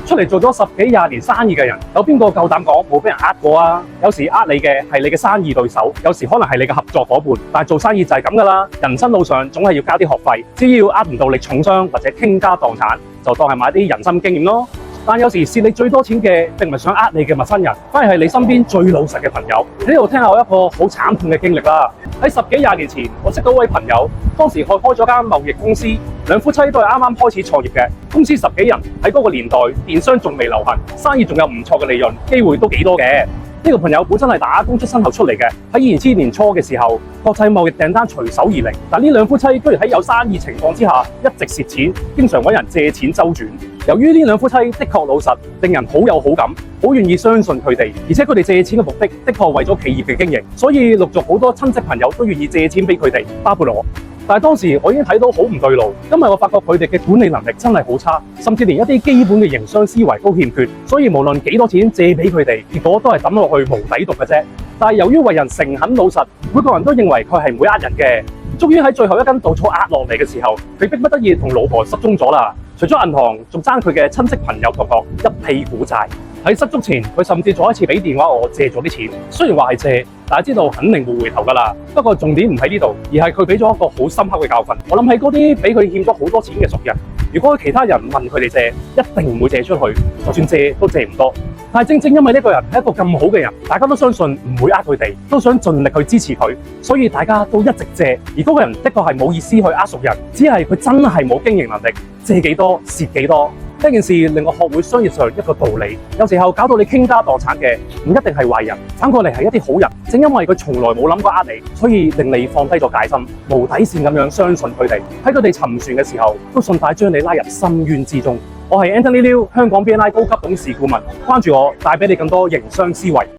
出嚟做咗10幾20年生意嘅人，有邊個夠膽講冇俾人呃過啊？有時呃你嘅係你嘅生意對手，有時可能係你嘅合作夥伴，但係做生意就係咁噶啦。人生路上總係要交啲學費，只要呃唔到你重傷或者傾家蕩產，就當係買啲人生經驗咯。但有時蝕你最多錢嘅，並唔係想呃你嘅陌生人，反而係你身邊最老實嘅朋友。喺呢度聽下我一個好慘痛嘅經歷啦。喺10幾20年前，我識到位朋友，當時佢開咗間貿易公司，兩夫妻都係啱啱開始創業嘅，公司10幾人。喺嗰個年代，電商仲未流行，生意仲有唔錯嘅利潤，機會都幾多嘅。呢個朋友本身係打工出身後出嚟嘅，喺2000年初嘅時候，國際貿易訂單隨手而嚟，但呢兩夫妻居然喺有生意情況之下一直蝕錢，經常揾人借錢周轉。由於呢兩夫妻的確老實，令人好有好感，好願意相信佢哋，而且佢哋借錢嘅目的的確為咗企業嘅經營，所以陸續好多親戚朋友都願意借錢俾佢哋，包括我。但係當時我已經睇到好唔對路，因為我發覺佢哋嘅管理能力真係好差，甚至連一啲基本嘅營商思維都欠缺，所以無論幾多錢借俾佢哋，結果都係抌落去無底洞嘅啫。但係由於為人誠懇老實，每個人都認為佢係唔會呃人嘅。終於喺最後一根稻草壓落嚟嘅時候，佢迫不得已同老婆失蹤咗啦。除咗銀行，仲爭佢嘅親戚朋友同學一屁股債。喺失蹤前，佢甚至再一次俾電話我借咗啲錢。雖然話係借，但係知道肯定冇回頭㗎啦。不過重點唔喺呢度，而係佢俾咗一個好深刻嘅教訓。我諗起嗰啲俾佢欠咗好多錢嘅熟人，如果其他人問佢哋借，一定唔會借出去，就算借都借唔多。但係正正因為呢個人係一個咁好嘅人，大家都相信唔會呃佢哋，都想盡力去支持佢，所以大家都一直借。而嗰個人的確係冇意思去呃熟人，只係佢真係冇經營能力，借幾多蝕幾多。呢件事令我學會商業上一個道理，有時候搞到你傾家蕩產嘅唔一定係壞人，反過嚟係一啲好人。正因為佢從來冇諗過呃你，所以令你放低咗戒心，無底線咁樣相信佢哋。喺佢哋沉船嘅時候，都順帶將你拉入深淵之中。我係 Anthony Liu，香港 BNI 高級董事顧問，關注我，帶俾你更多營商思維。